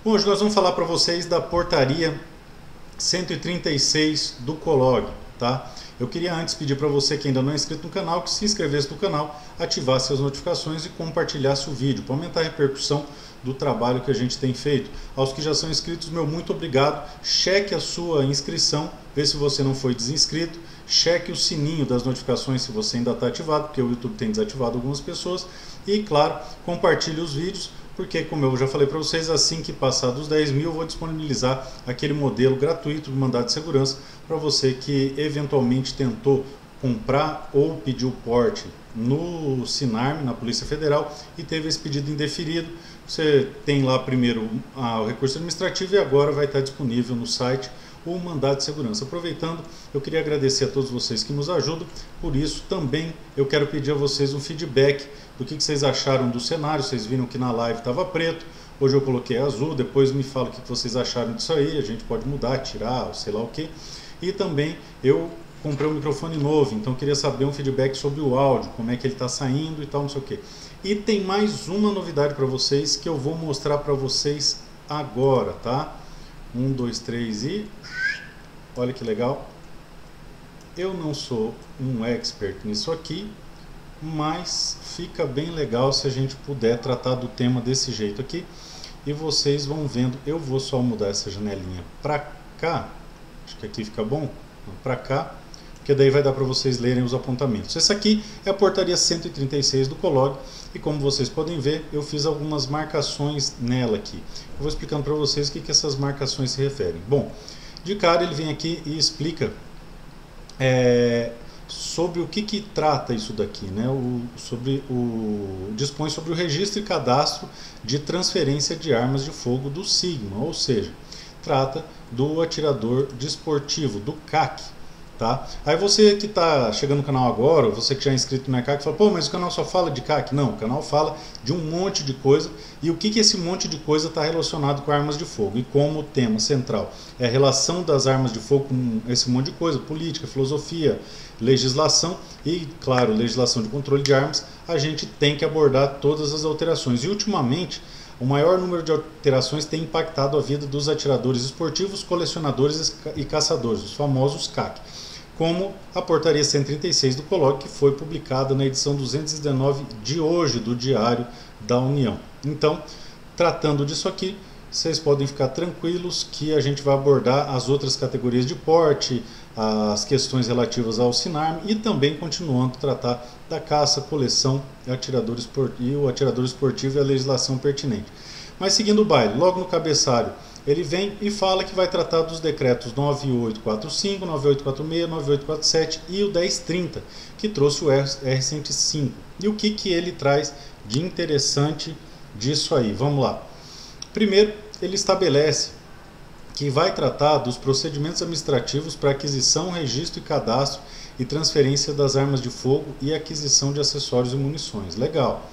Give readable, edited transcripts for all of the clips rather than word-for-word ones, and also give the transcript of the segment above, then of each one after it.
Bom, hoje nós vamos falar para vocês da portaria 136 do COLOG, tá? Eu queria antes pedir para você que ainda não é inscrito no canal, que se inscrevesse no canal, ativasse as notificações e compartilhasse o vídeo, para aumentar a repercussão do trabalho que a gente tem feito. Aos que já são inscritos, meu muito obrigado. Cheque a sua inscrição, vê se você não foi desinscrito. Cheque o sininho das notificações se você ainda está ativado, porque o YouTube tem desativado algumas pessoas. E, claro, compartilhe os vídeos, porque, como eu já falei para vocês, assim que passar dos 10 mil, eu vou disponibilizar aquele modelo gratuito de mandado de segurança para você que eventualmente tentou comprar ou pediu porte no Sinarme, na Polícia Federal, e teve esse pedido indeferido. Você tem lá primeiro o recurso administrativo e agora vai estar disponível no site o mandado de segurança. Aproveitando, eu queria agradecer a todos vocês que nos ajudam. Por isso, também eu quero pedir a vocês um feedback do que vocês acharam do cenário. Vocês viram que na live estava preto, hoje eu coloquei azul. Depois me fala o que vocês acharam disso aí. A gente pode mudar, tirar, sei lá o que. E também eu comprei um microfone novo, então eu queria saber um feedback sobre o áudio, como é que ele está saindo e tal, não sei o que. E tem mais uma novidade para vocês que eu vou mostrar para vocês agora, tá? 1, 2, 3 e... olha que legal. Eu não sou um expert nisso aqui, mas fica bem legal se a gente puder tratar do tema desse jeito aqui. E vocês vão vendo, eu vou só mudar essa janelinha para cá, acho que aqui fica bom, para cá, porque daí vai dar para vocês lerem os apontamentos. Essa aqui é a portaria 136 do COLOG, e como vocês podem ver, eu fiz algumas marcações nela aqui. Eu vou explicando para vocês o que essas marcações se referem. Bom, de cara ele vem aqui e explica sobre o que trata isso daqui, né? Dispõe sobre o registro e cadastro de transferência de armas de fogo do Sigma, ou seja, trata do atirador desportivo, do CAC. Tá? Aí você que está chegando no canal agora, você que já é inscrito no CAC, fala, pô, mas o canal só fala de CAC. Não, o canal fala de um monte de coisa. E o que esse monte de coisa está relacionado com armas de fogo? E como o tema central é a relação das armas de fogo com esse monte de coisa, política, filosofia, legislação e, claro, legislação de controle de armas, a gente tem que abordar todas as alterações. E ultimamente, o maior número de alterações tem impactado a vida dos atiradores esportivos, colecionadores e caçadores, os famosos CAC, como a portaria 136 do COLOG, que foi publicada na edição 219 de hoje do Diário da União. Então, tratando disso aqui, vocês podem ficar tranquilos que a gente vai abordar as outras categorias de porte, as questões relativas ao Sinarme e também continuando a tratar da caça, coleção e o atirador esportivo e a legislação pertinente. Mas seguindo o baile, logo no cabeçalho, ele vem e fala que vai tratar dos decretos 9845, 9846, 9847 e o 1030, que trouxe o R105. E o que ele traz de interessante disso aí? Vamos lá. Primeiro, ele estabelece que vai tratar dos procedimentos administrativos para aquisição, registro e cadastro e transferência das armas de fogo e aquisição de acessórios e munições. Legal.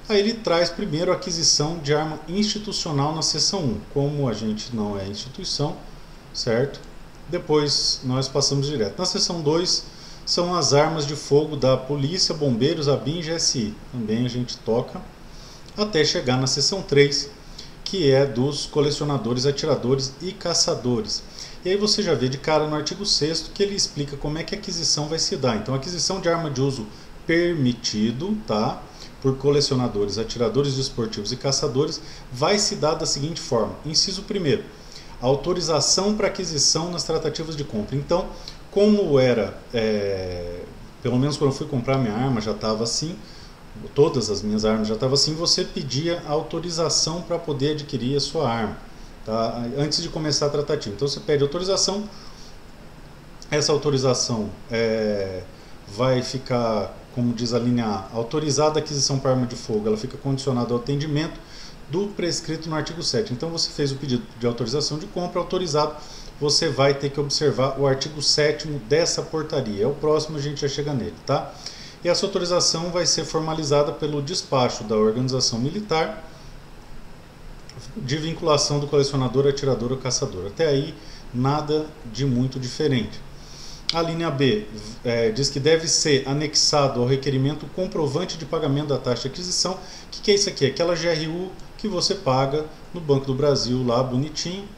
Aí ele traz primeiro a aquisição de arma institucional na seção 1. Como a gente não é instituição, certo? Depois nós passamos direto. Na seção 2 são as armas de fogo da Polícia, Bombeiros, ABIN e GSI. Também a gente toca até chegar na seção 3, que é dos colecionadores, atiradores e caçadores. E aí você já vê de cara no artigo 6º que ele explica como é que a aquisição vai se dar. Então, a aquisição de arma de uso permitido, tá, por colecionadores, atiradores desportivos e caçadores, vai se dar da seguinte forma. Inciso 1º, autorização para aquisição nas tratativas de compra. Então, como era, pelo menos quando eu fui comprar minha arma já estava assim, todas as minhas armas já estavam assim, você pedia autorização para poder adquirir a sua arma, tá? Antes de começar a tratativa. Então você pede autorização, essa autorização vai ficar, como diz a linha A, autorizada a aquisição para arma de fogo, ela fica condicionada ao atendimento do prescrito no artigo 7º. Então você fez o pedido de autorização de compra, autorizado, você vai ter que observar o artigo 7º dessa portaria. É o próximo, a gente já chega nele, tá? E essa autorização vai ser formalizada pelo despacho da organização militar de vinculação do colecionador, atirador ou caçador. Até aí, nada de muito diferente. A linha B diz que deve ser anexado ao requerimento o comprovante de pagamento da taxa de aquisição. O que é isso aqui? Aquela GRU que você paga no Banco do Brasil lá bonitinho.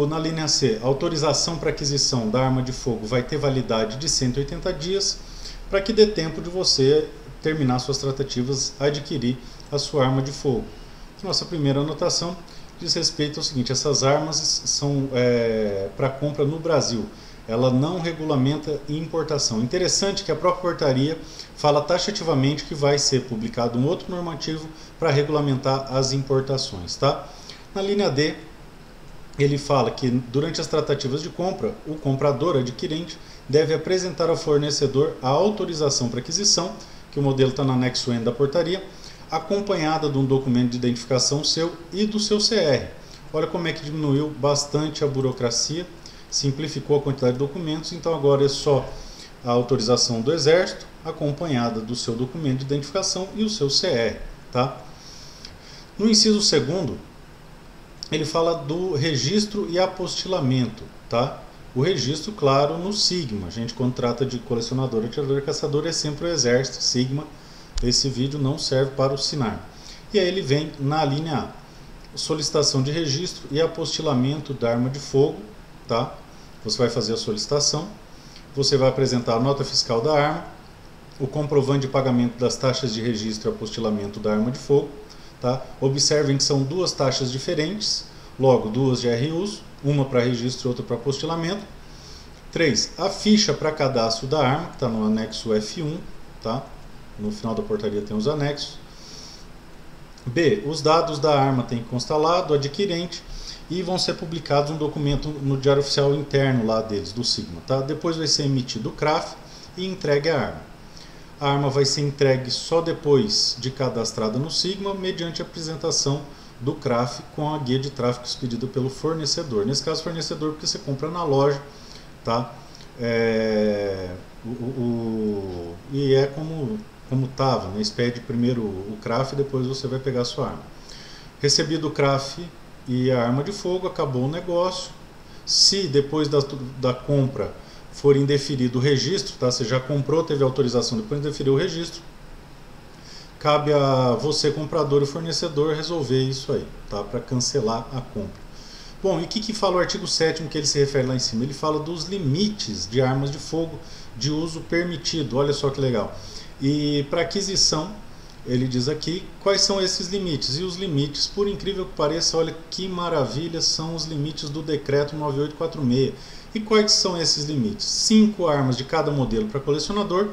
Na linha C, a autorização para aquisição da arma de fogo vai ter validade de 180 dias, para que dê tempo de você terminar suas tratativas, adquirir a sua arma de fogo. Nossa primeira anotação diz respeito ao seguinte: essas armas são para compra no Brasil, ela não regulamenta importação. Interessante que a própria portaria fala taxativamente que vai ser publicado um outro normativo para regulamentar as importações, tá? Na linha D, ele fala que durante as tratativas de compra, o comprador adquirente deve apresentar ao fornecedor a autorização para aquisição, que o modelo está no anexo N da portaria, acompanhada de um documento de identificação seu e do seu CR. Olha como é que diminuiu bastante a burocracia, simplificou a quantidade de documentos, então agora é só a autorização do Exército, acompanhada do seu documento de identificação e o seu CR. Tá? No inciso 2º, ele fala do registro e apostilamento. Tá? O registro, claro, no Sigma. A gente, quando trata de colecionador, atirador e caçador, é sempre o Exército, Sigma. Esse vídeo não serve para o Sinar. E aí ele vem na linha A, solicitação de registro e apostilamento da arma de fogo. Tá? Você vai fazer a solicitação, você vai apresentar a nota fiscal da arma, o comprovante de pagamento das taxas de registro e apostilamento da arma de fogo. Tá? Observem que são duas taxas diferentes, logo duas de RUs, uma para registro e outra para apostilamento. 3. A ficha para cadastro da arma, que está no anexo F1, tá? No final da portaria tem os anexos. B. Os dados da arma têm que constar lá do adquirente e vão ser publicados um documento no Diário Oficial interno lá deles, do Sigma. Tá? Depois vai ser emitido o CRAF e entregue a arma. A arma vai ser entregue só depois de cadastrada no Sigma, mediante a apresentação do CRAF com a guia de tráfego expedida pelo fornecedor. Nesse caso, fornecedor, porque você compra na loja, tá? E é como estava, né? Expede primeiro o CRAF e depois você vai pegar a sua arma. Recebido o CRAF e a arma de fogo, acabou o negócio. Se depois da compra for indeferido o registro, tá? Você já comprou, teve autorização, depois indeferiu o registro, cabe a você, comprador e fornecedor, resolver isso aí, tá? Para cancelar a compra. Bom, e o que fala o artigo 7º que ele se refere lá em cima? Ele fala dos limites de armas de fogo de uso permitido, olha só que legal. E para aquisição, ele diz aqui quais são esses limites. E os limites, por incrível que pareça, olha que maravilha, são os limites do decreto 9846. E quais são esses limites? 5 armas de cada modelo para colecionador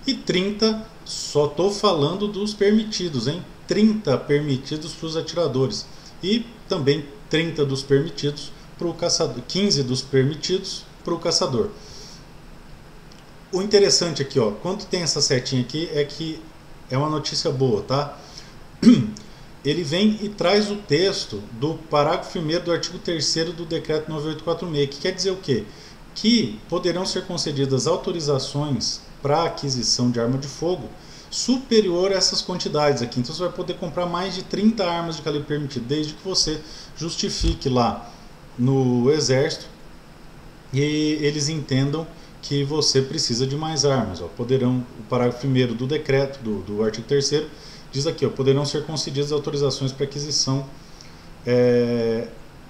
e 30, só estou falando dos permitidos, hein? 30 permitidos para os atiradores e também 30 dos permitidos para o caçador, 15 dos permitidos para o caçador. O interessante aqui, ó, quando tem essa setinha aqui, é que é uma notícia boa, tá? Ele vem e traz o texto do parágrafo 1º do artigo 3º do decreto 9846, que quer dizer o quê? Que poderão ser concedidas autorizações para aquisição de arma de fogo superior a essas quantidades aqui. Então você vai poder comprar mais de 30 armas de calibre permitido, desde que você justifique lá no Exército e eles entendam que você precisa de mais armas. Ó. Poderão, o parágrafo 1º do decreto, do artigo 3º, diz aqui, ó, poderão ser concedidas autorizações para aquisição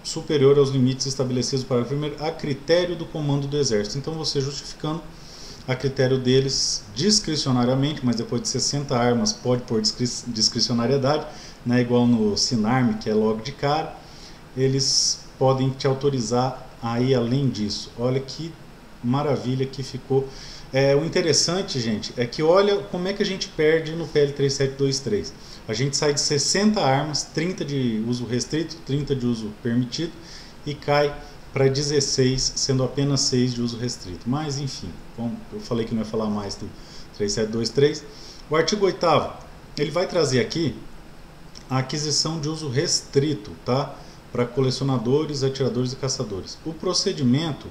superior aos limites estabelecidos no parágrafo 1º a critério do comando do Exército. Então você justificando a critério deles discricionariamente, mas depois de 60 armas pode pôr discricionariedade, né, igual no Sinarme, que é logo de cara, eles podem te autorizar aí além disso. Olha que maravilha que ficou. O interessante, gente, é que olha como é que a gente perde no PL 3723. A gente sai de 60 armas, 30 de uso restrito, 30 de uso permitido, e cai para 16, sendo apenas 6 de uso restrito. Mas, enfim, bom, eu falei que não ia falar mais do 3723. O artigo 8º, ele vai trazer aqui a aquisição de uso restrito, tá? Para colecionadores, atiradores e caçadores. O procedimento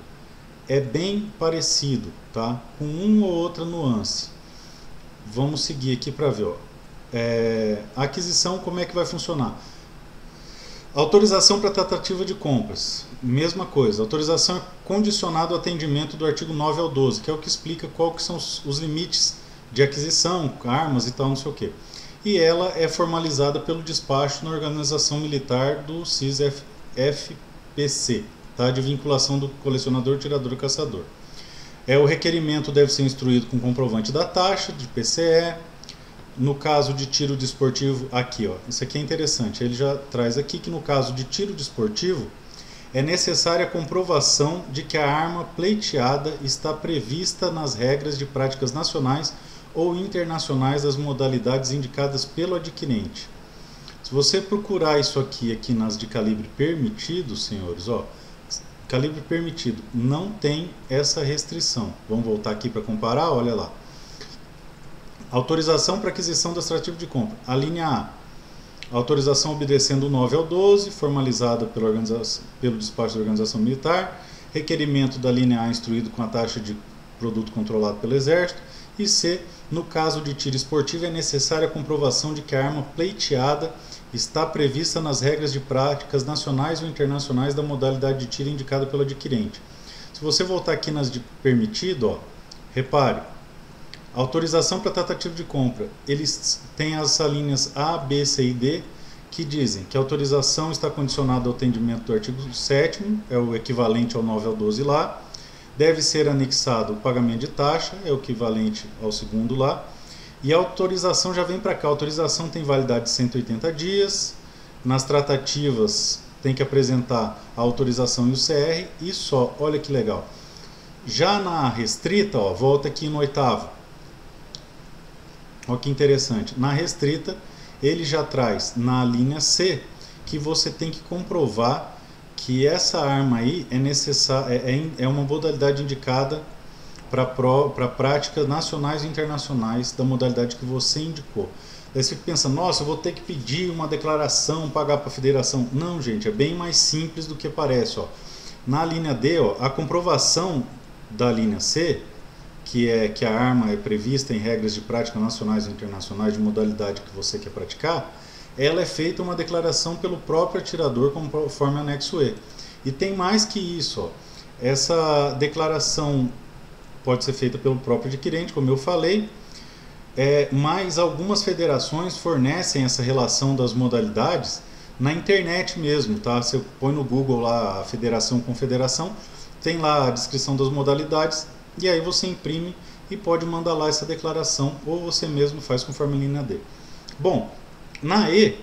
é bem parecido, tá? Com uma ou outra nuance. Vamos seguir aqui para ver. Ó. A aquisição, como é que vai funcionar? Autorização para tratativa de compras. Mesma coisa. Autorização é condicionada ao atendimento do artigo 9 ao 12, que é o que explica qual que são os limites de aquisição, armas e tal, não sei o quê. e ela é formalizada pelo despacho na organização militar do CIS-FPC, tá? De vinculação do colecionador, tirador e caçador. O requerimento deve ser instruído com comprovante da taxa de PCE. No caso de tiro desportivo, aqui, ó, isso aqui é interessante, ele já traz aqui que no caso de tiro desportivo é necessária a comprovação de que a arma pleiteada está prevista nas regras de práticas nacionais ou internacionais das modalidades indicadas pelo adquirente. Se você procurar isso aqui nas de calibre permitido, senhores, ó, calibre permitido não tem essa restrição. Vamos voltar aqui para comparar, olha lá. Autorização para aquisição do extrativo de compra. A linha A. Autorização obedecendo o 9 ao 12, formalizada pelo despacho da organização militar. Requerimento da linha A instruído com a taxa de produto controlado pelo Exército. E C. No caso de tiro esportivo, é necessária a comprovação de que a arma pleiteada está prevista nas regras de práticas nacionais ou internacionais da modalidade de tiro indicada pelo adquirente. Se você voltar aqui nas de permitido, ó, repare. Autorização para tratativa de compra. Eles têm as linhas A, B, C e D que dizem que a autorização está condicionada ao atendimento do artigo 7º, é o equivalente ao 9 ao 12 lá. Deve ser anexado o pagamento de taxa, é o equivalente ao segundo lá. E a autorização já vem para cá. A autorização tem validade de 180 dias. Nas tratativas tem que apresentar a autorização e o CR e só. Olha que legal. Já na restrita, ó, volta aqui no 8º. Olha que interessante. Na restrita, ele já traz na linha C que você tem que comprovar que essa arma aí é uma modalidade indicada para práticas nacionais e internacionais da modalidade que você indicou. Aí você fica pensando, nossa, eu vou ter que pedir uma declaração, pagar para a federação. Não, gente, é bem mais simples do que parece. Ó. Na linha D, ó, a comprovação da linha C, que é que a arma é prevista em regras de prática nacionais e internacionais de modalidade que você quer praticar, ela é feita uma declaração pelo próprio atirador conforme anexo E. E tem mais que isso, ó. Essa declaração pode ser feita pelo próprio adquirente, como eu falei, mas algumas federações fornecem essa relação das modalidades na internet mesmo, tá? Você põe no Google lá a federação confederação, tem lá a descrição das modalidades, e aí você imprime e pode mandar lá essa declaração, ou você mesmo faz conforme a linha D. Bom, na E,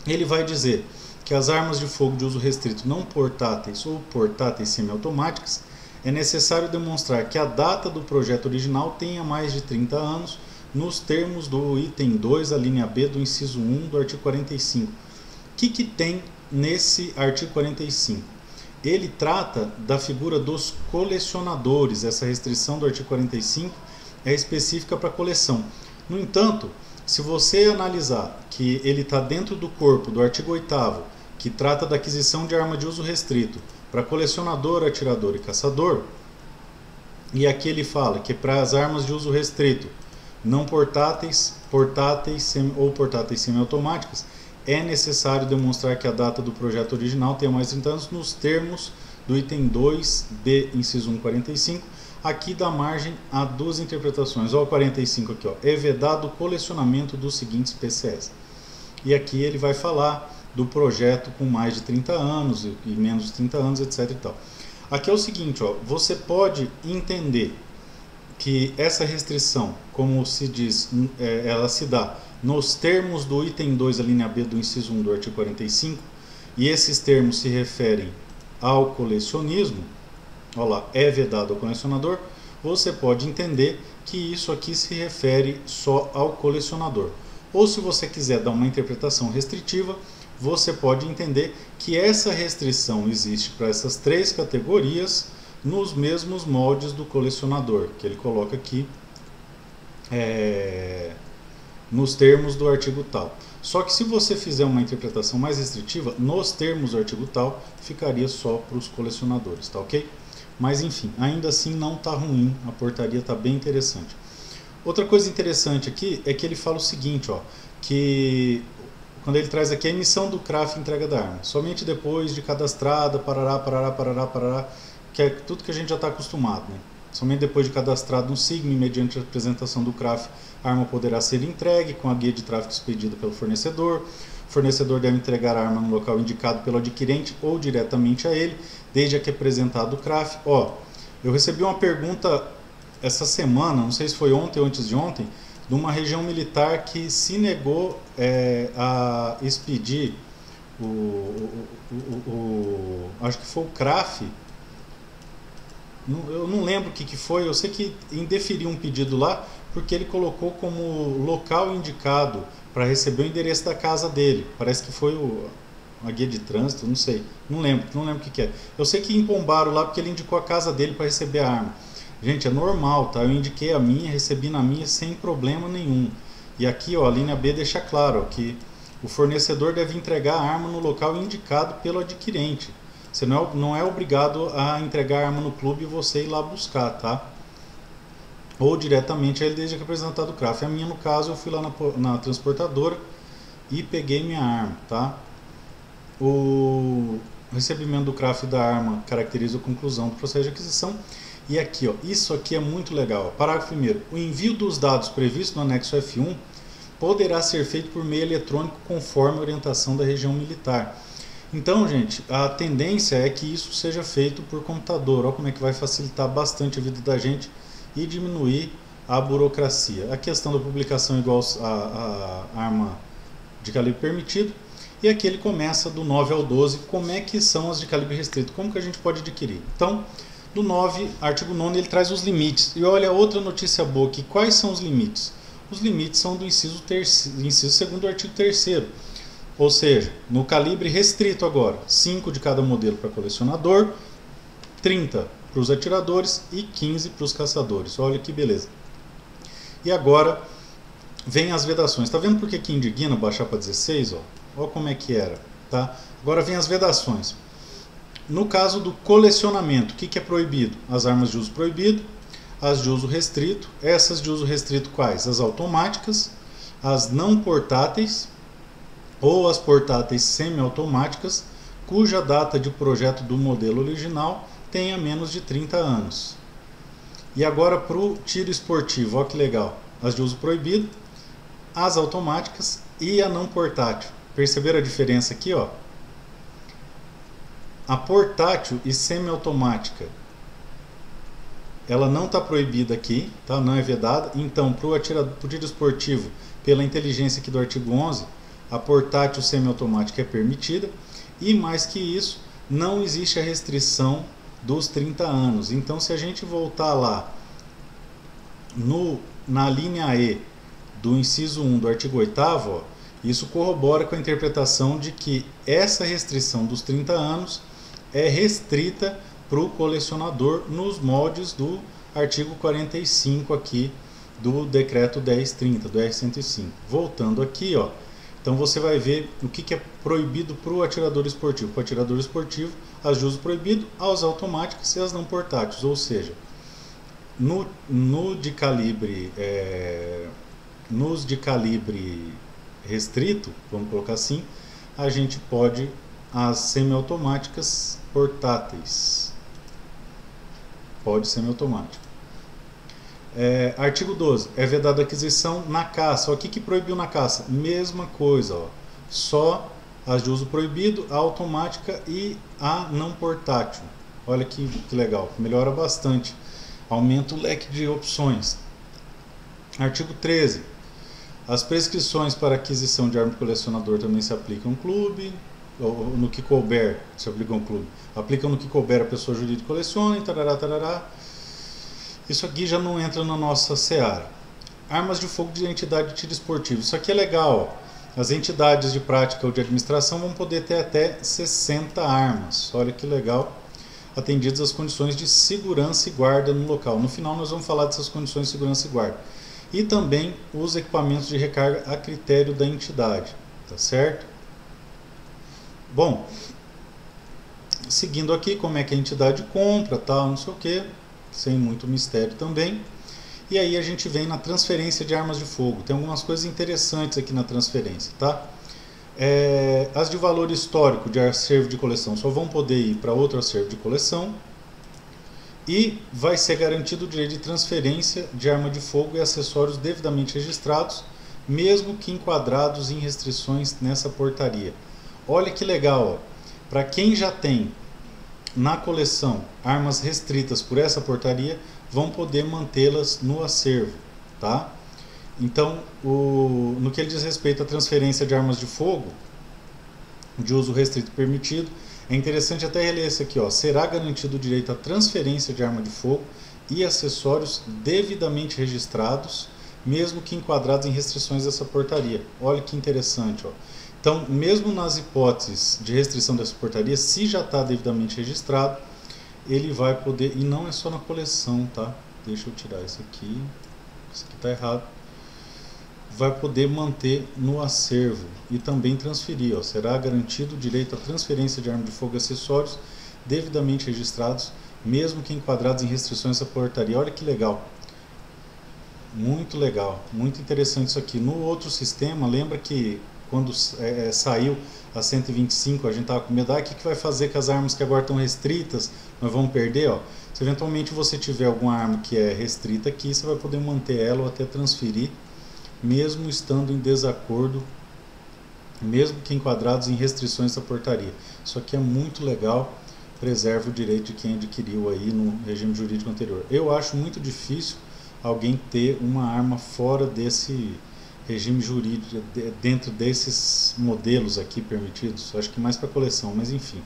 ele vai dizer que as armas de fogo de uso restrito não portáteis ou portáteis semiautomáticas é necessário demonstrar que a data do projeto original tenha mais de 30 anos, nos termos do item 2, a linha B do inciso 1 do artigo 45. O que tem nesse artigo 45? Ele trata da figura dos colecionadores. Essa restrição do artigo 45 é específica para coleção. No entanto, se você analisar que ele está dentro do corpo do artigo 8º, que trata da aquisição de arma de uso restrito para colecionador, atirador e caçador, e aqui ele fala que para as armas de uso restrito, não portáteis, ou portáteis semiautomáticas, é necessário demonstrar que a data do projeto original tenha mais de 30 anos nos termos do item 2b, inciso 1, 45. Aqui dá margem a duas interpretações. Olha o 45 aqui, ó. É vedado o colecionamento dos seguintes PCS. E aqui ele vai falar do projeto com mais de 30 anos e menos de 30 anos, etc. E tal. Aqui é o seguinte, ó, você pode entender que essa restrição, como se diz, ela se dá nos termos do item 2, a linha B do inciso 1 do artigo 45, e esses termos se referem ao colecionismo, olha lá, é vedado ao colecionador, você pode entender que isso aqui se refere só ao colecionador. Ou se você quiser dar uma interpretação restritiva, você pode entender que essa restrição existe para essas três categorias nos mesmos moldes do colecionador, que ele coloca aqui nos termos do artigo tal. Só que se você fizer uma interpretação mais restritiva, nos termos do artigo tal, ficaria só para os colecionadores, tá ok? Mas enfim, ainda assim não está ruim, a portaria está bem interessante. Outra coisa interessante aqui é que ele fala o seguinte, ó, que quando ele traz aqui a emissão do CRAF e entrega da arma, somente depois de cadastrada, parará, que é tudo que a gente já está acostumado, né? Somente depois de cadastrado no Sigma e mediante a apresentação do CRAF, a arma poderá ser entregue com a guia de tráfego expedida pelo fornecedor. O fornecedor deve entregar a arma no local indicado pelo adquirente ou diretamente a ele, desde que apresentado o CRAF. Eu recebi uma pergunta essa semana, não sei se foi ontem ou antes de ontem, de uma região militar que se negou a expedir acho que foi o CRAF. Eu não lembro o que foi, eu sei que indeferiu um pedido lá porque ele colocou como local indicado para receber o endereço da casa dele. Parece que foi a guia de trânsito, não sei, não lembro o que é. Eu sei que empombaram lá porque ele indicou a casa dele para receber a arma. Gente, é normal, tá? Eu indiquei a minha, recebi na minha sem problema nenhum. E aqui, a linha B deixa claro que o fornecedor deve entregar a arma no local indicado pelo adquirente. Você não é obrigado a entregar a arma no clube e você ir lá buscar, tá? Ou diretamente a ele desde que apresentado o CRAF. A minha, no caso, eu fui lá na transportadora e peguei minha arma, tá? O recebimento do CRAF da arma caracteriza a conclusão do processo de aquisição. E aqui, isso aqui é muito legal. Parágrafo 1º. O envio dos dados previsto no anexo F1 poderá ser feito por meio eletrônico conforme a orientação da região militar. Então, gente, a tendência é que isso seja feito por computador. Olha como é que vai facilitar bastante a vida da gente e diminuir a burocracia. A questão da publicação igual a arma de calibre permitido. E aqui ele começa do 9 ao 12, como é que são as de calibre restrito, como que a gente pode adquirir. Então, do 9, artigo 9º, ele traz os limites. E olha, outra notícia boa aqui, quais são os limites? Os limites são do inciso 2º do artigo 3º. Ou seja, no calibre restrito agora, 5 de cada modelo para colecionador, 30 para os atiradores e 15 para os caçadores. Olha que beleza. E agora vem as vedações. Está vendo por que indigna baixar para 16? Olha como é que era. Tá? Agora vem as vedações. No caso do colecionamento, o que é proibido? As armas de uso proibido, as de uso restrito. Essas de uso restrito quais? As automáticas, as não portáteis ou as portáteis semiautomáticas, cuja data de projeto do modelo original tenha menos de 30 anos. E agora para o tiro esportivo, olha que legal. As de uso proibido, as automáticas e a não portátil. Perceberam a diferença aqui? A portátil e semiautomática, ela não está proibida aqui, tá? Não é vedada. Então, para o tiro esportivo, pela inteligência aqui do artigo 11, a portátil semiautomática é permitida. E mais que isso, não existe a restrição dos 30 anos. Então, se a gente voltar lá na linha E do inciso 1 do artigo 8º, isso corrobora com a interpretação de que essa restrição dos 30 anos é restrita para o colecionador nos moldes do artigo 45 aqui do decreto 1030, do R105. Voltando aqui, então você vai ver o que é proibido para o atirador esportivo. Para o atirador esportivo, as de uso proibido, as automáticas e as não portáteis. Ou seja, nos de calibre restrito, vamos colocar assim, a gente pode as semiautomáticas portáteis. Pode semiautomático. Artigo 12. É vedada a aquisição na caça. O que proibiu na caça? Mesma coisa. Só as de uso proibido, a automática e a não portátil. Olha que legal. Melhora bastante. Aumenta o leque de opções. Artigo 13. As prescrições para aquisição de arma de colecionador também se aplicam no clube. Ou no que couber, se aplicam no clube. Aplicam no que couber a pessoa jurídica que coleciona, tarará, tarará. Isso aqui já não entra na nossa seara. Armas de fogo de entidade de tiro esportivo. Isso aqui é legal. As entidades de prática ou de administração vão poder ter até 60 armas. Olha que legal. Atendidas as condições de segurança e guarda no local. No final nós vamos falar dessas condições de segurança e guarda. E também os equipamentos de recarga a critério da entidade. Tá certo? Bom, seguindo aqui como é que a entidade compra, tal, não sei o que, sem muito mistério também. E aí a gente vem na transferência de armas de fogo. Tem algumas coisas interessantes aqui na transferência, tá? As de valor histórico de acervo de coleção só vão poder ir para outro acervo de coleção. E vai ser garantido o direito de transferência de arma de fogo e acessórios devidamente registrados, mesmo que enquadrados em restrições nessa portaria. Olha que legal, para quem já tem na coleção armas restritas por essa portaria, vão poder mantê-las no acervo, tá? Então, no que diz respeito à transferência de armas de fogo, de uso restrito permitido, é interessante até reler isso aqui, ó. Será garantido o direito à transferência de arma de fogo e acessórios devidamente registrados, mesmo que enquadrados em restrições dessa portaria. Olha que interessante, ó. Então, mesmo nas hipóteses de restrição dessa portaria, se já está devidamente registrado, ele vai poder, e não é só na coleção, tá? Deixa eu tirar isso aqui está errado. Vai poder manter no acervo e também transferir, ó. Será garantido o direito à transferência de arma de fogo e acessórios devidamente registrados, mesmo que enquadrados em restrições dessa portaria. Olha que legal. Muito legal, muito interessante isso aqui. No outro sistema, lembra que quando saiu a 125, a gente estava com medo, o que vai fazer com as armas que agora estão restritas, nós vamos perder, ó. Se eventualmente você tiver alguma arma que é restrita aqui, você vai poder manter ela ou até transferir, mesmo estando em desacordo, mesmo que enquadrados em restrições da portaria. Isso aqui é muito legal, preserva o direito de quem adquiriu aí no regime jurídico anterior. Eu acho muito difícil alguém ter uma arma fora desse regime jurídico, dentro desses modelos aqui permitidos. Acho que mais para coleção, mas enfim.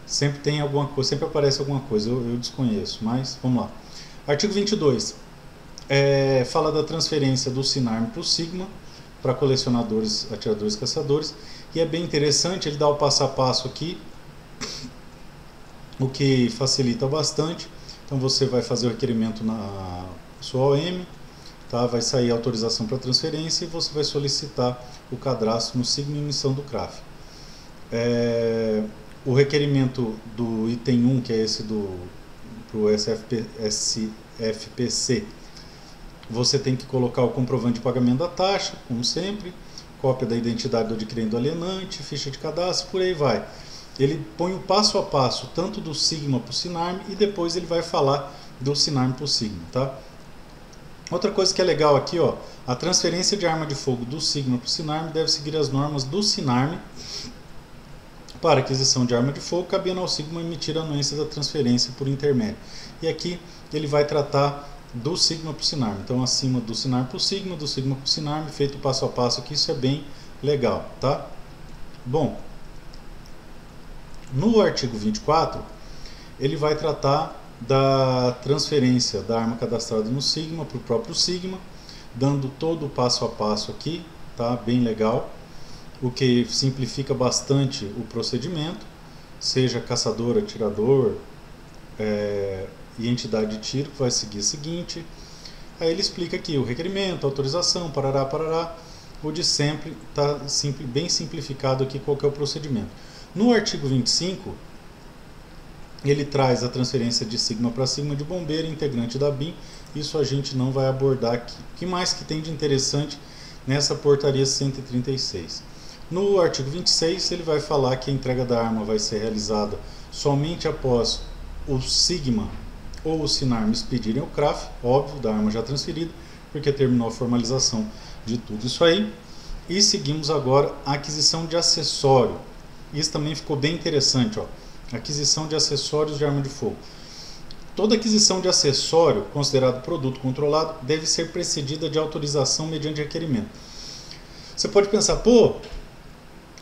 Sempre tem alguma coisa, sempre aparece alguma coisa, eu desconheço, mas vamos lá. Artigo 22. Fala da transferência do Sinarme para o Sigma, para colecionadores, atiradores e caçadores. E é bem interessante, ele dá o passo a passo aqui, o que facilita bastante. Então você vai fazer o requerimento na sua OM, tá? Vai sair a autorização para transferência e você vai solicitar o cadastro no Sigma e emissão do CRAF. O requerimento do item 1, que é esse pro SFPC, você tem que colocar o comprovante de pagamento da taxa, como sempre, cópia da identidade do adquirente do alienante, ficha de cadastro, por aí vai. Ele põe o passo a passo, tanto do Sigma para o Sinarme, e depois ele vai falar do Sinarme para o Sigma, tá? Outra coisa que é legal aqui, ó, a transferência de arma de fogo do Sigma para o Sinarme deve seguir as normas do Sinarme. Para aquisição de arma de fogo, cabendo ao Sigma emitir a anuência da transferência por intermédio. E aqui ele vai tratar do Sigma para o Sinarme. Então, acima do Sinarme para o Sigma, do Sigma para o Sinarme, feito passo a passo aqui, isso é bem legal, tá? Bom, no artigo 24, ele vai tratar da transferência da arma cadastrada no Sigma para o próprio Sigma, dando todo o passo a passo aqui, tá? Bem legal. O que simplifica bastante o procedimento, seja caçador, atirador e entidade de tiro, que vai seguir o seguinte. Aí ele explica aqui o requerimento, autorização, parará, parará. O de sempre está bem simplificado aqui qual que é o procedimento. No artigo 25, ele traz a transferência de Sigma para Sigma de bombeiro, integrante da BIM. Isso a gente não vai abordar aqui. O que mais que tem de interessante nessa portaria 136? No artigo 26, ele vai falar que a entrega da arma vai ser realizada somente após o Sigma ou o Sinarme expedirem o CRAF, óbvio, da arma já transferida, porque terminou a formalização de tudo isso aí. E seguimos agora a aquisição de acessório. Isso também ficou bem interessante, ó. Aquisição de acessórios de arma de fogo. Toda aquisição de acessório, considerado produto controlado, deve ser precedida de autorização mediante requerimento. Você pode pensar, pô,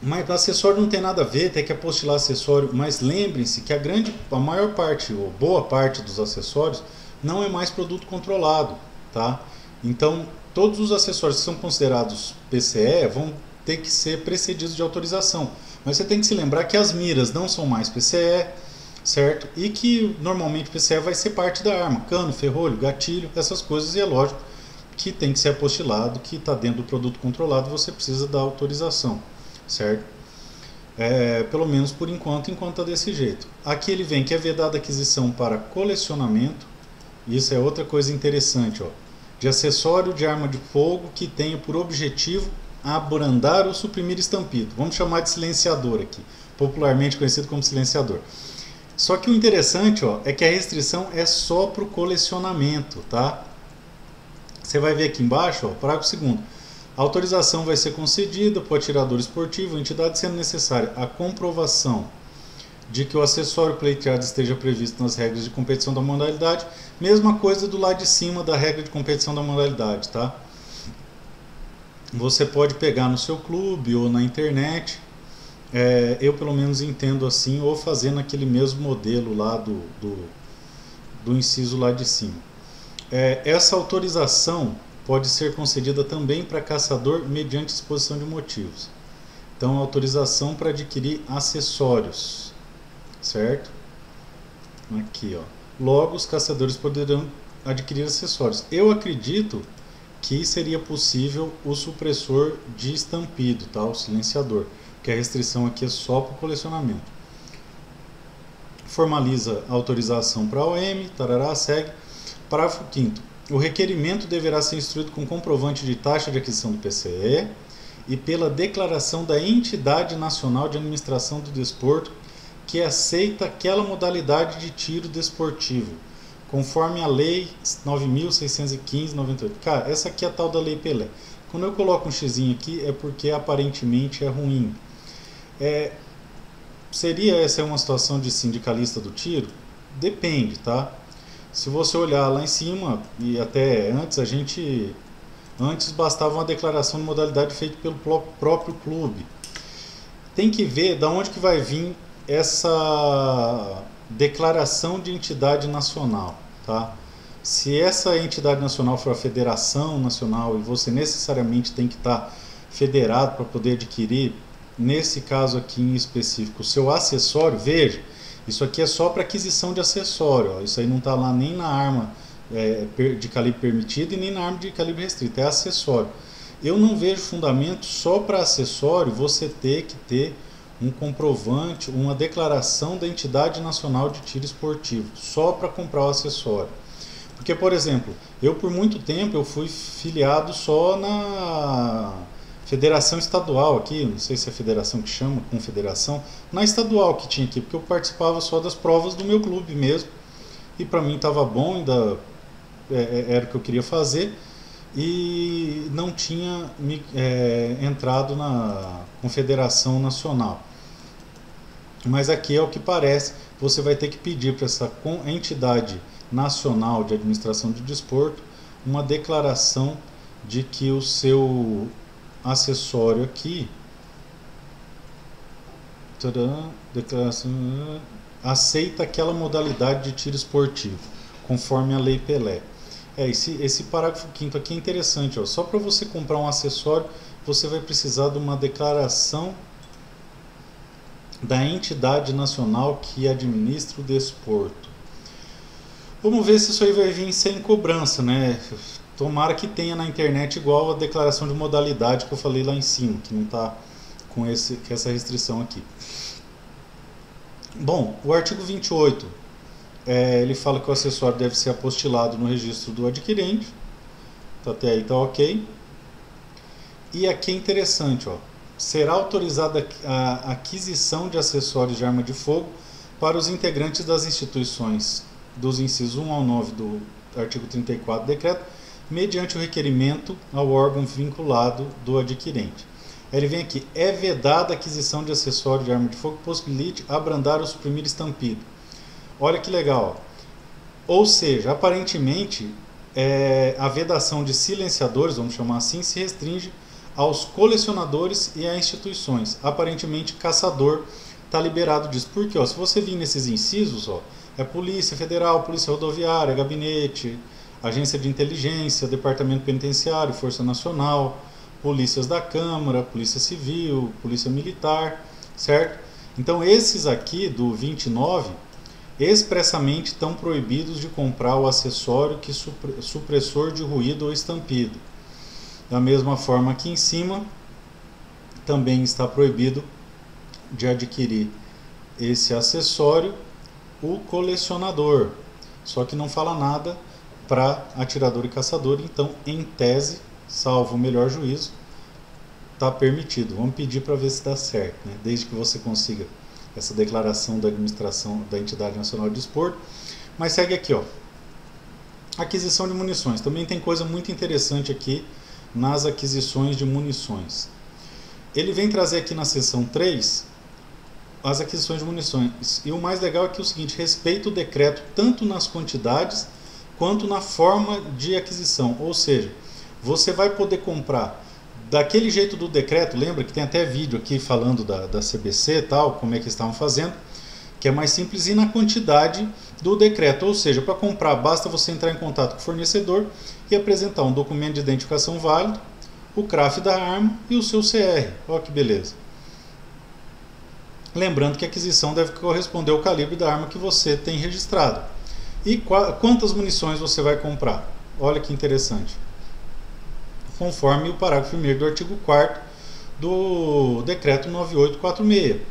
mas acessório não tem nada a ver, tem que apostilar acessório, mas lembrem-se que a maior parte, ou boa parte dos acessórios, não é mais produto controlado, tá? Então, todos os acessórios que são considerados PCE vão ter que ser precedidos de autorização. Mas você tem que se lembrar que as miras não são mais PCE, certo? E que normalmente PCE vai ser parte da arma, cano, ferrolho, gatilho, essas coisas, e é lógico que tem que ser apostilado, que está dentro do produto controlado, você precisa da autorização, certo? Pelo menos por enquanto está desse jeito. Aqui ele vem que é vedada aquisição para colecionamento, isso é outra coisa interessante, ó, de acessório de arma de fogo que tenha por objetivo abrandar ou suprimir estampido. Vamos chamar de silenciador aqui, popularmente conhecido como silenciador. Só que o interessante, ó, é que a restrição é só para o colecionamento, tá? Você vai ver aqui embaixo, ó, parágrafo 2º. A autorização vai ser concedida para o atirador esportivo ou entidade sendo necessária a comprovação de que o acessório pleiteado esteja previsto nas regras de competição da modalidade. Mesma coisa do lado de cima da regra de competição da modalidade, tá? Você pode pegar no seu clube ou na internet, eu pelo menos entendo assim, ou fazendo aquele mesmo modelo lá do inciso lá de cima. Essa autorização pode ser concedida também para caçador mediante exposição de motivos. Então, autorização para adquirir acessórios, certo? Aqui, ó. Logo, os caçadores poderão adquirir acessórios. Eu acredito que seria possível o supressor de estampido, tá? O silenciador, porque a restrição aqui é só para o colecionamento. Formaliza a autorização para a OM, tarará, segue. Parágrafo 5º. O requerimento deverá ser instruído com comprovante de taxa de aquisição do PCE e pela declaração da entidade nacional de administração do desporto que aceita aquela modalidade de tiro desportivo, conforme a lei 9.615/98. Cara, essa aqui é a tal da Lei Pelé. Quando eu coloco um xizinho aqui é porque aparentemente é ruim. Seria essa uma situação de sindicalista do tiro? Depende, tá? Se você olhar lá em cima, e até antes, antes bastava uma declaração de modalidade feita pelo próprio clube. Tem que ver de onde que vai vir essa declaração de entidade nacional, tá? Se essa entidade nacional for a federação nacional e você necessariamente tem que estar federado para poder adquirir, nesse caso aqui em específico, o seu acessório, veja, isso aqui é só para aquisição de acessório, ó. Isso aí não está lá nem na arma de calibre permitido e nem na arma de calibre restrito, é acessório. Eu não vejo fundamento só para acessório você ter que ter um comprovante, uma declaração da entidade nacional de tiro esportivo, só para comprar o acessório. Porque, por exemplo, eu por muito tempo eu fui filiado só na federação estadual aqui, não sei se é federação que chama, confederação, na estadual que tinha aqui, porque eu participava só das provas do meu clube mesmo, e para mim estava bom, ainda era o que eu queria fazer, e não tinha entrado na confederação nacional. Mas aqui é o que parece, você vai ter que pedir para essa entidade nacional de administração de desporto uma declaração de que o seu acessório aqui declaração, aceita aquela modalidade de tiro esportivo, conforme a Lei Pelé. Esse parágrafo 5º aqui é interessante, ó. Só para você comprar um acessório, você vai precisar de uma declaração da entidade nacional que administra o desporto. Vamos ver se isso aí vai vir sem cobrança, né? Tomara que tenha na internet igual a declaração de modalidade que eu falei lá em cima, que não está com essa restrição aqui. Bom, o artigo 28, ele fala que o acessório deve ser apostilado no registro do adquirente. Até aí está ok. E aqui é interessante, ó. Será autorizada a aquisição de acessórios de arma de fogo para os integrantes das instituições dos incisos 1 ao 9 do artigo 34 do decreto, mediante o requerimento ao órgão vinculado do adquirente. Ele vem aqui, é vedada a aquisição de acessório de arma de fogo que possibilite abrandar ou suprimir estampido. Olha que legal. Ou seja, aparentemente, a vedação de silenciadores, vamos chamar assim, se restringe aos colecionadores e a instituições. Aparentemente, caçador está liberado disso. Porque, ó, se você vir nesses incisos, ó, é Polícia Federal, Polícia Rodoviária, Gabinete, Agência de Inteligência, Departamento Penitenciário, Força Nacional, Polícias da Câmara, Polícia Civil, Polícia Militar, certo? Então esses aqui do 29 expressamente estão proibidos de comprar o acessório que supressor de ruído ou estampido. Da mesma forma aqui em cima também está proibido de adquirir esse acessório o colecionador, só que não fala nada para atirador e caçador, então em tese, salvo o melhor juízo, está permitido. Vamos pedir para ver se dá certo, né? Desde que você consiga essa declaração da administração da Entidade Nacional de Desporto. Mas segue aqui, ó. Aquisição de munições. Também tem coisa muito interessante aqui nas aquisições de munições. Ele vem trazer aqui na seção 3 as aquisições de munições. E o mais legal é que é o seguinte: respeita o decreto tanto nas quantidades quanto na forma de aquisição. Ou seja, você vai poder comprar daquele jeito do decreto. Lembra que tem até vídeo aqui falando da CBC e tal, como é que estavam fazendo, que é mais simples, e na quantidade do decreto. Ou seja, para comprar basta você entrar em contato com o fornecedor e apresentar um documento de identificação válido, o CRAF da arma e o seu CR. Olha que beleza. Lembrando que a aquisição deve corresponder ao calibre da arma que você tem registrado. E quantas munições você vai comprar? Olha que interessante. Conforme o parágrafo 1º do artigo 4º do decreto 9846.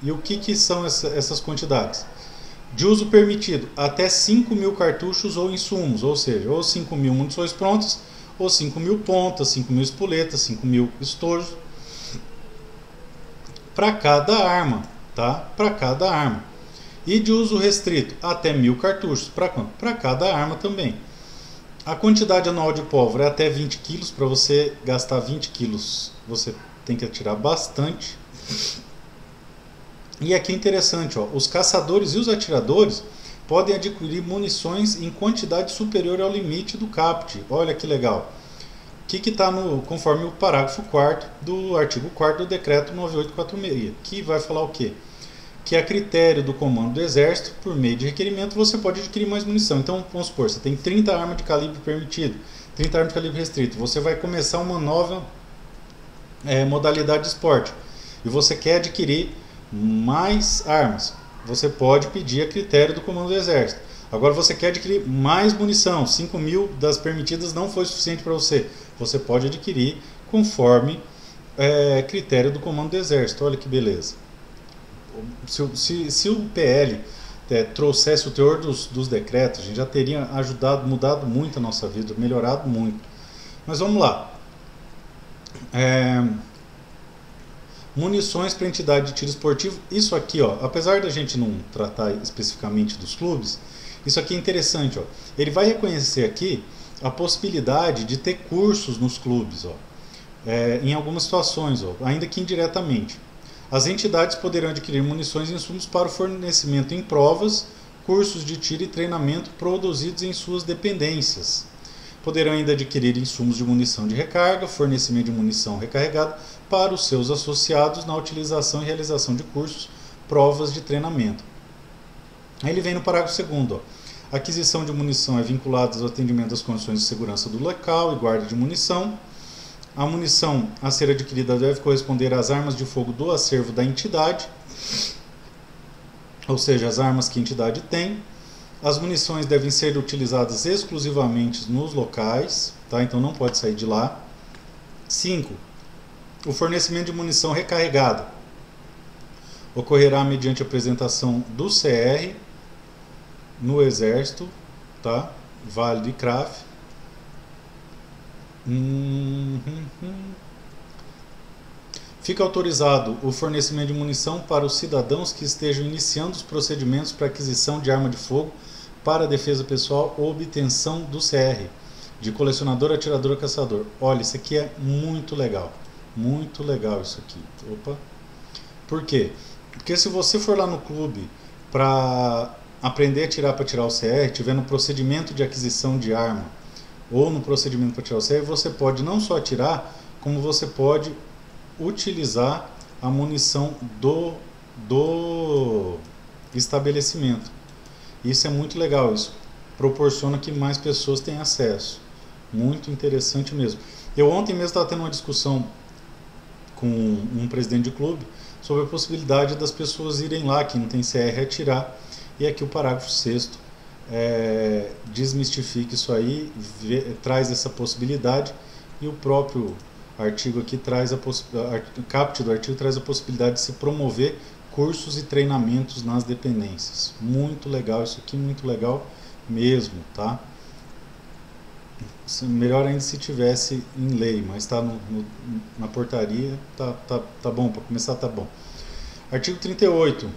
E o que são essas quantidades? De uso permitido, até 5.000 cartuchos ou insumos, ou seja, ou 5.000 munições prontas, ou 5.000 pontas, 5.000 espoletas, 5.000 estojos, para cada arma, tá? Para cada arma. E de uso restrito, até 1.000 cartuchos, para quanto? Para cada arma também. A quantidade anual de pólvora é até 20 kg. Para você gastar 20 kg, você tem que atirar bastante. E aqui é interessante, ó, os caçadores e os atiradores podem adquirir munições em quantidade superior ao limite do CAPT. Olha que legal. O que está conforme o parágrafo 4º do artigo 4º do decreto 9846, que vai falar o quê? Que a critério do comando do Exército, por meio de requerimento, você pode adquirir mais munição. Então, vamos supor, você tem 30 armas de calibre permitido, 30 armas de calibre restrito. Você vai começar uma nova modalidade de esporte e você quer adquirir mais armas. Você pode pedir a critério do comando do Exército. Agora você quer adquirir mais munição, 5.000 das permitidas não foi suficiente para você. Você pode adquirir conforme critério do comando do Exército. Olha que beleza. Se o PL trouxesse o teor dos decretos, a gente já teria ajudado, mudado muito a nossa vida, melhorado muito. Mas vamos lá. Munições para entidade de tiro esportivo. Isso aqui, ó, apesar da gente não tratar especificamente dos clubes, isso aqui é interessante, ó. Ele vai reconhecer aqui a possibilidade de ter cursos nos clubes, ó, em algumas situações, ó, ainda que indiretamente. As entidades poderão adquirir munições e insumos para o fornecimento em provas, cursos de tiro e treinamento produzidos em suas dependências. Poderão ainda adquirir insumos de munição de recarga, fornecimento de munição recarregada para os seus associados na utilização e realização de cursos, provas de treinamento. Aí ele vem no parágrafo 2º. A aquisição de munição é vinculada ao atendimento das condições de segurança do local e guarda de munição. A munição a ser adquirida deve corresponder às armas de fogo do acervo da entidade, ou seja, as armas que a entidade tem. As munições devem ser utilizadas exclusivamente nos locais, tá? Então não pode sair de lá. 5. O fornecimento de munição recarregada ocorrerá mediante apresentação do CR no Exército, tá? Válido e CRAF. Fica autorizado o fornecimento de munição para os cidadãos que estejam iniciando os procedimentos para aquisição de arma de fogo para defesa pessoal ou obtenção do CR, de colecionador, atirador ou caçador. Olha, isso aqui é muito legal isso aqui. Opa. Por quê? Porque se você for lá no clube para aprender a atirar para tirar o CR, tiver no procedimento de aquisição de arma ou no procedimento para tirar o CR, você pode não só atirar, como você pode utilizar a munição do estabelecimento. Isso é muito legal, isso proporciona que mais pessoas tenham acesso. Muito interessante mesmo. Eu ontem mesmo estava tendo uma discussão com um presidente de clube sobre a possibilidade das pessoas irem lá, que não tem CR, atirar. E aqui o parágrafo 6º desmistifica isso aí, traz essa possibilidade, e o próprio artigo aqui traz o caput do artigo traz a possibilidade de se promover cursos e treinamentos nas dependências. Muito legal isso aqui, muito legal mesmo, tá? Melhor ainda se tivesse em lei, mas está na portaria, tá bom, para começar tá bom. Artigo 38.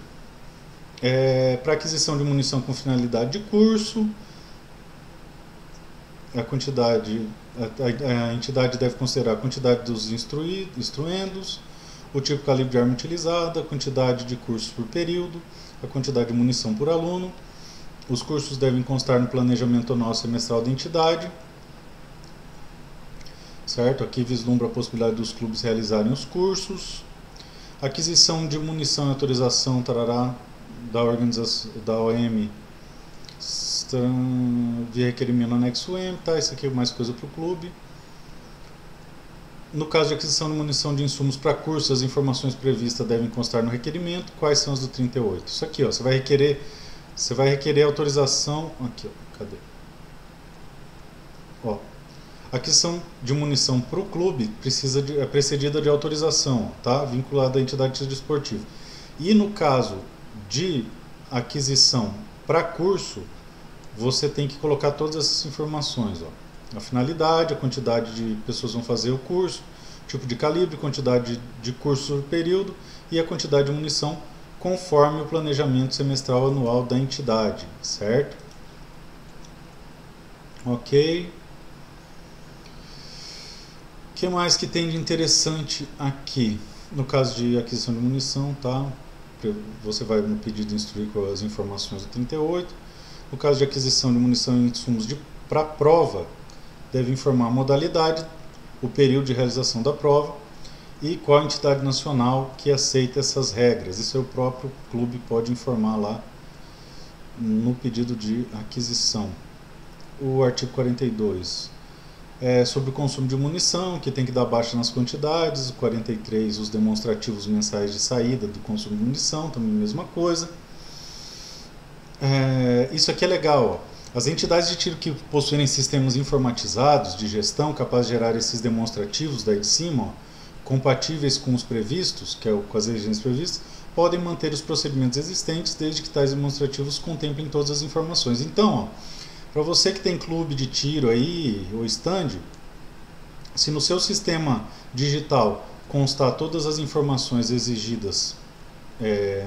Para aquisição de munição com finalidade de curso, a entidade deve considerar a quantidade dos instruendos, o tipo calibre de arma utilizada, a quantidade de cursos por período, a quantidade de munição por aluno. Os cursos devem constar no planejamento anual semestral da entidade. Certo? Aqui vislumbra a possibilidade dos clubes realizarem os cursos. Aquisição de munição e autorização da organização da OM via requerimento anexo M, tá? Isso aqui é mais coisa para o clube. No caso de aquisição de munição de insumos para cursos, as informações previstas devem constar no requerimento. Quais são as do 38? Isso aqui, ó, você vai requerer autorização. Aqui, ó, cadê? Ó, aquisição de munição para o clube é precedida de autorização, tá? Vinculada à entidade desportiva. E no caso de aquisição para curso, você tem que colocar todas essas informações, ó. A finalidade, a quantidade de pessoas que vão fazer o curso, tipo de calibre, quantidade de curso por período e a quantidade de munição conforme o planejamento semestral anual da entidade, certo? Ok. O que mais que tem de interessante aqui? No caso de aquisição de munição, tá? Você vai no pedido instruir com as informações do 38. No caso de aquisição de munição e insumos para prova, deve informar a modalidade, o período de realização da prova e qual a entidade nacional que aceita essas regras. Isso o próprio clube pode informar lá no pedido de aquisição. O artigo 42 é sobre o consumo de munição, que tem que dar baixa nas quantidades. O 43, os demonstrativos mensais de saída do consumo de munição, também a mesma coisa. Isso aqui é legal, ó. As entidades de tiro que possuírem sistemas informatizados de gestão capazes de gerar esses demonstrativos daí de cima, ó, compatíveis com os previstos, que é com as exigências previstas, podem manter os procedimentos existentes desde que tais demonstrativos contemplem todas as informações. Então, para você que tem clube de tiro aí, ou stand, se no seu sistema digital constar todas as informações exigidas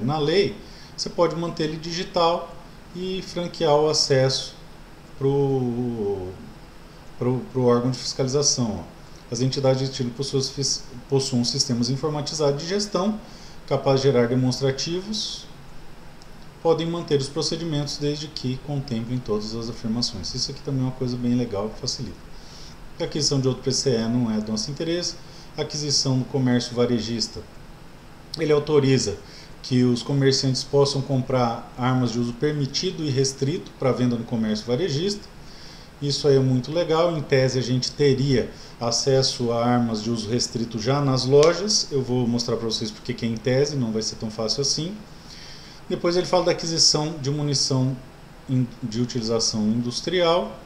na lei, você pode manter ele digital e franquear o acesso para o órgão de fiscalização. As entidades de tiro possuem sistemas informatizados de gestão capazes de gerar demonstrativos, podem manter os procedimentos desde que contemplem todas as afirmações. Isso aqui também é uma coisa bem legal que facilita. A aquisição de outro PCE não é do nosso interesse. A aquisição do comércio varejista, ele autoriza que os comerciantes possam comprar armas de uso permitido e restrito para venda no comércio varejista. Isso aí é muito legal. Em tese, a gente teria acesso a armas de uso restrito já nas lojas. Eu vou mostrar para vocês porque que é em tese, não vai ser tão fácil assim. Depois ele fala da aquisição de munição de utilização industrial.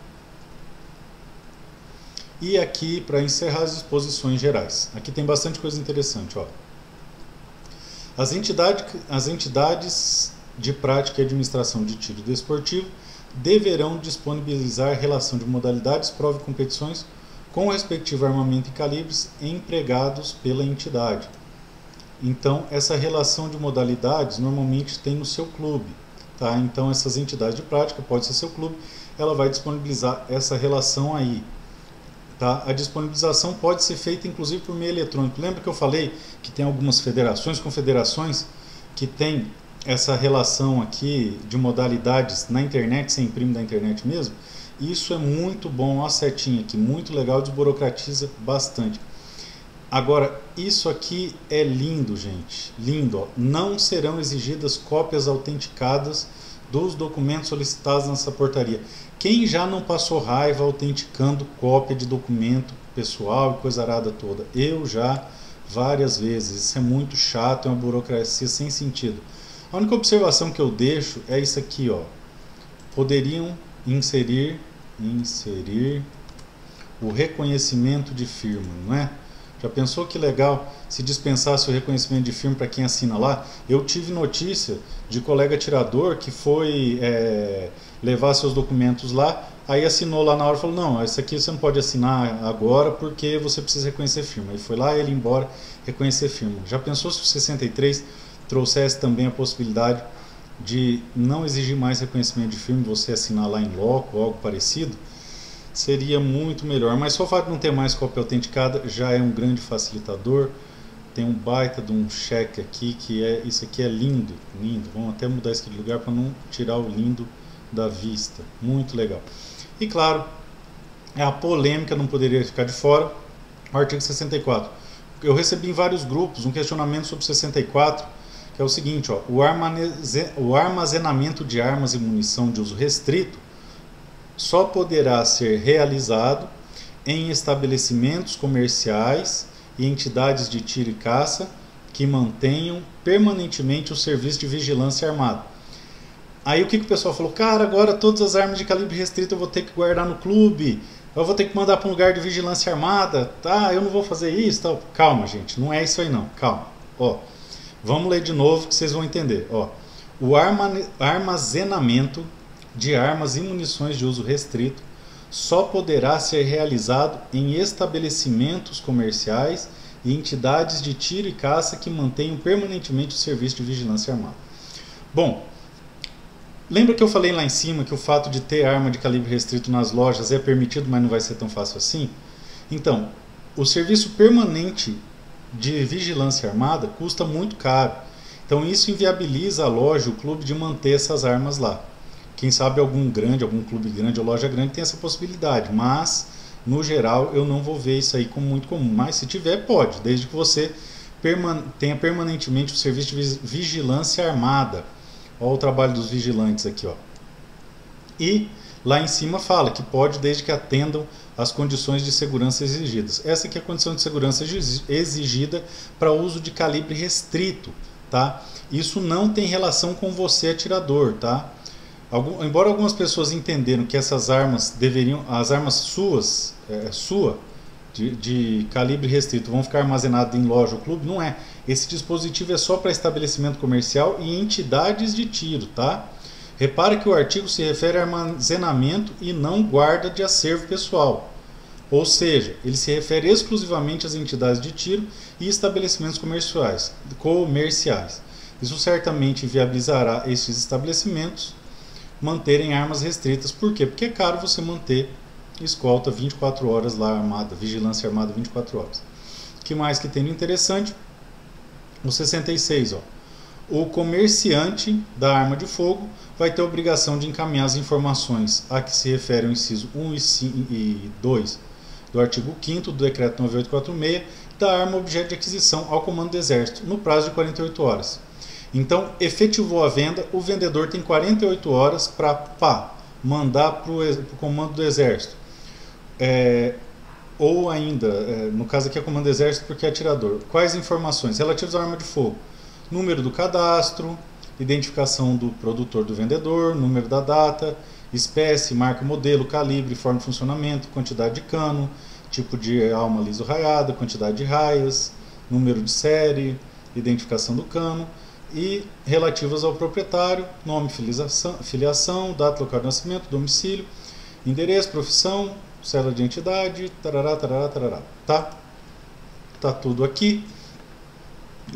E aqui, para encerrar as disposições gerais. Aqui tem bastante coisa interessante, ó. As entidades de prática e administração de tiro desportivo deverão disponibilizar relação de modalidades, provas e competições com o respectivo armamento e calibres empregados pela entidade. Então, essa relação de modalidades normalmente tem no seu clube, tá? Então, essas entidades de prática, pode ser seu clube, ela vai disponibilizar essa relação aí. Tá? A disponibilização pode ser feita inclusive por meio eletrônico. Lembra que eu falei que tem algumas federações, confederações que tem essa relação aqui de modalidades na internet, você imprime da internet mesmo? Isso é muito bom, a setinha aqui, muito legal, desburocratiza bastante. Agora, isso aqui é lindo, gente, lindo, ó. Não serão exigidas cópias autenticadas dos documentos solicitados nessa portaria. Quem já não passou raiva autenticando cópia de documento pessoal e coisa arada toda? Eu já, várias vezes. Isso é muito chato, é uma burocracia sem sentido. A única observação que eu deixo é isso aqui, ó. Poderiam inserir o reconhecimento de firma, não é? Já pensou que legal se dispensasse o reconhecimento de firma para quem assina lá? Eu tive notícia de colega tirador que foi levar seus documentos lá, aí assinou lá na hora e falou, não, isso aqui você não pode assinar agora porque você precisa reconhecer firma. Aí foi lá ele embora reconhecer firma. Já pensou se o 63 trouxesse também a possibilidade de não exigir mais reconhecimento de firma, você assinar lá em loco ou algo parecido, seria muito melhor. Mas só o fato de não ter mais cópia autenticada já é um grande facilitador. Tem um baita de um cheque aqui, que é, isso aqui é lindo, lindo. Vamos até mudar isso aqui de lugar para não tirar o lindo da vista. Muito legal. E claro, a polêmica não poderia ficar de fora, o artigo 64. Eu recebi em vários grupos um questionamento sobre 64, que é o seguinte, ó, o armazenamento de armas e munição de uso restrito só poderá ser realizado em estabelecimentos comerciais e entidades de tiro e caça que mantenham permanentemente o serviço de vigilância armada. Aí o que o pessoal falou? Cara, agora todas as armas de calibre restrito eu vou ter que guardar no clube, eu vou ter que mandar para um lugar de vigilância armada, tá? Eu não vou fazer isso, tal. Calma, gente, não é isso aí não, calma. Ó, vamos ler de novo que vocês vão entender. Ó, o armazenamento de armas e munições de uso restrito só poderá ser realizado em estabelecimentos comerciais e entidades de tiro e caça que mantenham permanentemente o serviço de vigilância armada. Bom, lembra que eu falei lá em cima que o fato de ter arma de calibre restrito nas lojas é permitido, mas não vai ser tão fácil assim? Então, o serviço permanente de vigilância armada custa muito caro. Então isso inviabiliza a loja, o clube, de manter essas armas lá. Quem sabe algum clube grande ou loja grande tem essa possibilidade, mas no geral eu não vou ver isso aí como muito comum. Mas se tiver, pode, desde que você tenha permanentemente o serviço de vigilância armada. Olha o trabalho dos vigilantes aqui, ó. E lá em cima fala que pode desde que atendam às condições de segurança exigidas. Essa aqui é a condição de segurança exigida para uso de calibre restrito, tá? Isso não tem relação com você, atirador, tá? Embora algumas pessoas entenderam que essas armas as armas de calibre restrito vão ficar armazenadas em loja ou clube, não é. Esse dispositivo é só para estabelecimento comercial e entidades de tiro, tá? Repara que o artigo se refere a armazenamento e não guarda de acervo pessoal. Ou seja, ele se refere exclusivamente às entidades de tiro e estabelecimentos comerciais. Isso certamente viabilizará esses estabelecimentos manterem armas restritas. Por quê? Porque é caro você manter escolta 24 horas lá armada, vigilância armada 24 horas. O que mais que tem de interessante? O 66, ó. O comerciante da arma de fogo vai ter a obrigação de encaminhar as informações a que se refere o inciso 1 e 2 do artigo 5º do Decreto 9846 da arma objeto de aquisição ao Comando do Exército, no prazo de 48 horas. Então, efetivou a venda, o vendedor tem 48 horas para mandar para o Comando do Exército. Ou ainda, no caso aqui é Comando do Exército porque é atirador. Quais informações relativas à arma de fogo? Número do cadastro, identificação do produtor do vendedor, número da data, espécie, marca, modelo, calibre, forma de funcionamento, quantidade de cano, tipo de alma liso raiada, quantidade de raias, número de série, identificação do cano, e relativas ao proprietário, nome, filiação, data, local de nascimento, domicílio, endereço, profissão, cédula de identidade, tarará, tarará, tarará, tá? Tá tudo aqui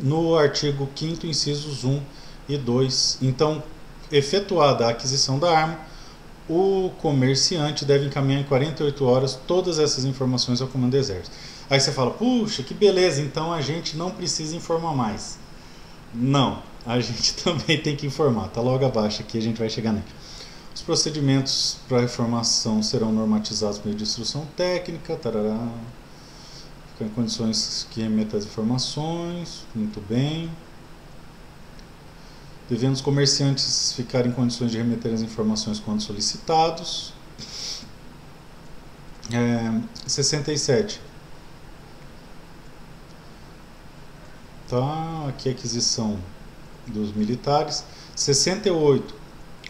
no artigo 5º, incisos 1 e 2. Então, efetuada a aquisição da arma, o comerciante deve encaminhar em 48 horas todas essas informações ao Comando do Exército. Aí você fala, puxa, que beleza, então a gente não precisa informar mais. Não, a gente também tem que informar, tá logo abaixo aqui, a gente vai chegar nele. Os procedimentos para reformação serão normatizados por meio de instrução técnica, tarará, ficar em condições que remetam as informações, muito bem. Devendo os comerciantes ficar em condições de remeter as informações quando solicitados. 67. Tá, aqui a aquisição dos militares. 68.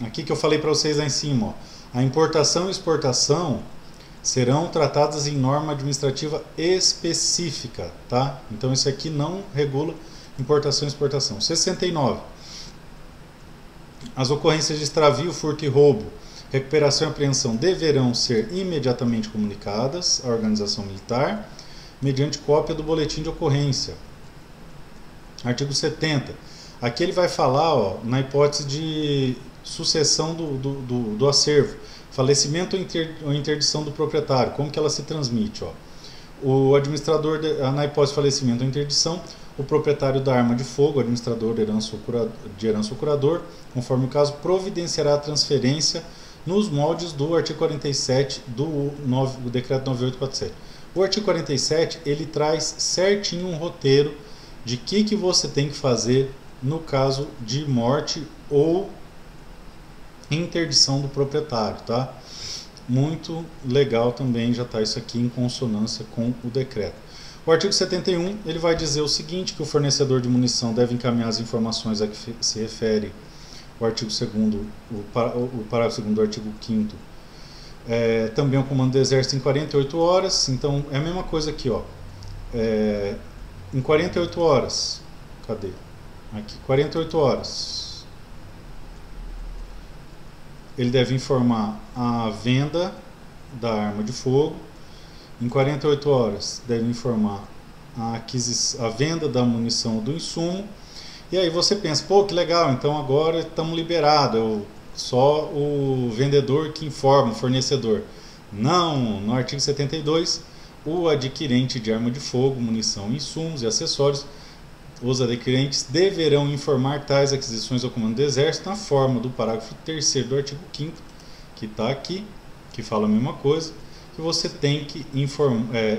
Aqui que eu falei para vocês lá em cima, ó. A importação e exportação serão tratadas em norma administrativa específica, tá? Então isso aqui não regula importação e exportação. 69. As ocorrências de extravio, furto e roubo, recuperação e apreensão deverão ser imediatamente comunicadas à organização militar mediante cópia do boletim de ocorrência. Artigo 70. Aqui ele vai falar, ó, na hipótese de sucessão do acervo, falecimento ou interdição do proprietário, como que ela se transmite, ó. O administrador, na hipótese de falecimento ou interdição, o proprietário da arma de fogo, o administrador de herança ou curador, conforme o caso, providenciará a transferência nos moldes do artigo 47 do decreto 9847. O artigo 47, ele traz certinho um roteiro de que você tem que fazer no caso de morte ou interdição do proprietário, tá? Muito legal também, já está isso aqui em consonância com o decreto. O artigo 71, ele vai dizer o seguinte, que o fornecedor de munição deve encaminhar as informações a que se refere o artigo 2º, o parágrafo 2º do artigo 5º, também o comando do exército em 48 horas, então é a mesma coisa aqui, ó. Em 48 horas, cadê? Aqui, 48 horas, ele deve informar a venda da arma de fogo. Em 48 horas deve informar a venda da munição do insumo. E aí você pensa, pô, que legal, então agora estamos liberados, só o vendedor que informa o fornecedor. Não, no artigo 72, o adquirente de arma de fogo, munição, insumos e acessórios, os adquirentes deverão informar tais aquisições ao comando do exército na forma do parágrafo 3º do artigo 5º, que está aqui, que fala a mesma coisa, que você tem que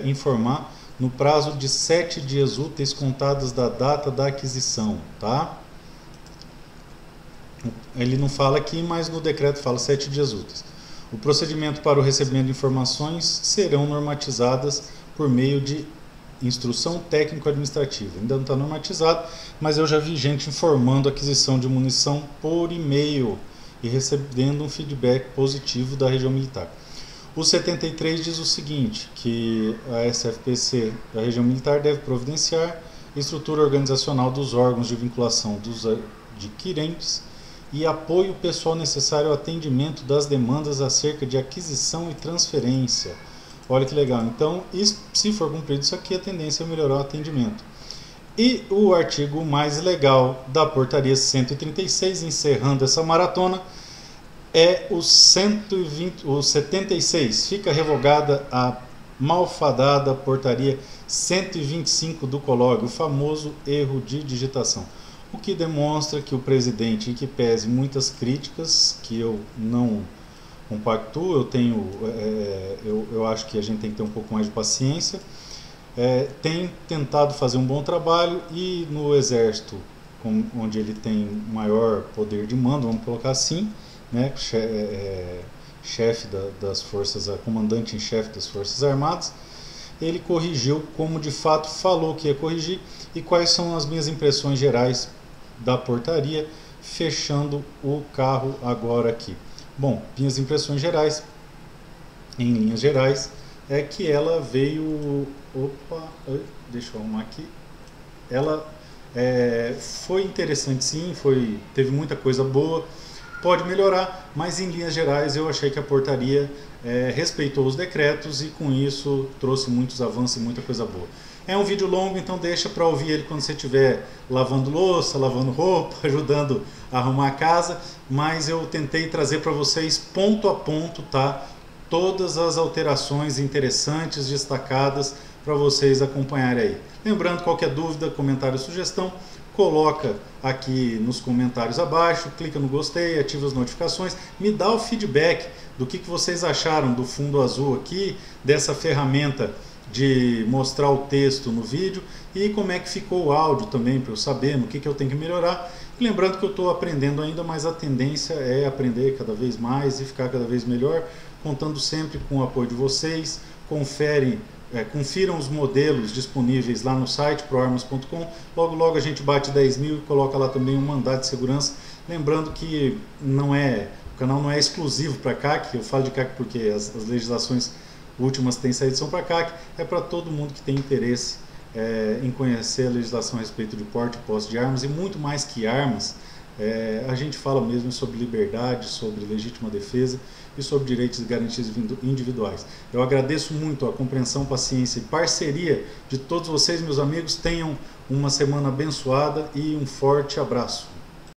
informar no prazo de 7 dias úteis contados da data da aquisição, tá? Ele não fala aqui, mas no decreto fala 7 dias úteis. O procedimento para o recebimento de informações serão normatizadas por meio de instrução técnico-administrativa. Ainda não está normatizado, mas eu já vi gente informando a aquisição de munição por e-mail e recebendo um feedback positivo da região militar. O 73 diz o seguinte, que a SFPC da região militar deve providenciar estrutura organizacional dos órgãos de vinculação dos adquirentes e apoio pessoal necessário ao atendimento das demandas acerca de aquisição e transferência. Olha que legal. Então, se for cumprido isso aqui, a tendência é melhorar o atendimento. E o artigo mais legal da portaria 136, encerrando essa maratona, é o 76. Fica revogada a malfadada portaria 125 do COLOG, o famoso erro de digitação. O que demonstra que o presidente, que pese muitas críticas, que eu não compactuo, eu acho que a gente tem que ter um pouco mais de paciência, tem tentado fazer um bom trabalho e no Exército, onde ele tem maior poder de mando, vamos colocar assim, né, chefe das forças, comandante em chefe das Forças Armadas, ele corrigiu como de fato falou que ia corrigir. E quais são as minhas impressões gerais da portaria, fechando o carro agora aqui. Bom, minhas impressões gerais, em linhas gerais, é que ela veio, deixa eu arrumar aqui, ela foi interessante sim, teve muita coisa boa, pode melhorar, mas em linhas gerais eu achei que a portaria respeitou os decretos e com isso trouxe muitos avanços e muita coisa boa. É um vídeo longo, então deixa para ouvir ele quando você estiver lavando louça, lavando roupa, ajudando a arrumar a casa, mas eu tentei trazer para vocês ponto a ponto, tá? Todas as alterações interessantes, destacadas, para vocês acompanharem aí. Lembrando, qualquer dúvida, comentário, sugestão, coloca aqui nos comentários abaixo, clica no gostei, ativa as notificações, me dá o feedback do que vocês acharam do fundo azul aqui, dessa ferramenta de mostrar o texto no vídeo e como é que ficou o áudio também, para eu saber no que eu tenho que melhorar. E lembrando que eu estou aprendendo ainda, mas a tendência é aprender cada vez mais e ficar cada vez melhor, contando sempre com o apoio de vocês. Confiram os modelos disponíveis lá no site proarmas.com. Logo logo a gente bate 10 mil e coloca lá também um mandado de segurança. Lembrando que o canal não é exclusivo para CAC, eu falo de CAC porque as legislações últimas que têm saído são para CAC, é para todo mundo que tem interesse em conhecer a legislação a respeito de porte e posse de armas e muito mais que armas, a gente fala mesmo sobre liberdade, sobre legítima defesa e sobre direitos e garantias individuais. Eu agradeço muito a compreensão, paciência e parceria de todos vocês, meus amigos. Tenham uma semana abençoada e um forte abraço.